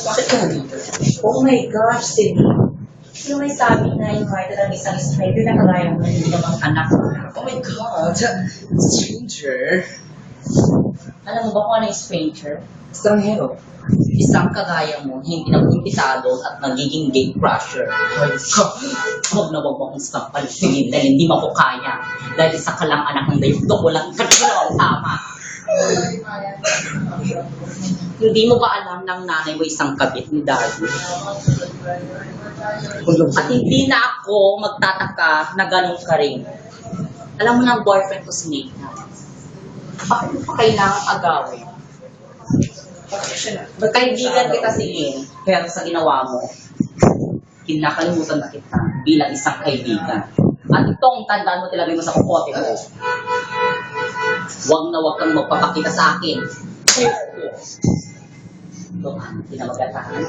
Bakit ka nandito? Oh my gosh, Celine. Sino may sabi na invited ang isang stranger na kagaya mo hindi namang anak mo? Oh my God! Stranger? Alam mo ba kung ano yung stranger? Estranghero. Isang kagaya mo, hindi na imbitado at nagiging gate crusher. Oh my God! Huwag na huwag mo akong sampalipin dahil hindi mo ako kaya. Dahil isa ka lang anak ng dayugdok, walang katulong tama. Hindi mo ba alam ng nanay mo isang kabit ni daddy? At hindi na ako magtataka na ganun ka rin. Alam mo na ang boyfriend ko si Nathan. Bakit mo pa kailangang agawin? Magkaibigan kita si Lynn, pero sa ginawa mo, kinakalimutan na kita bilang isang kaibigan. At itong tandaan mo talaga mo sa kukote mo. Huwag na huwag kang magpapakita sa akin. Ito, hindi na magatahan.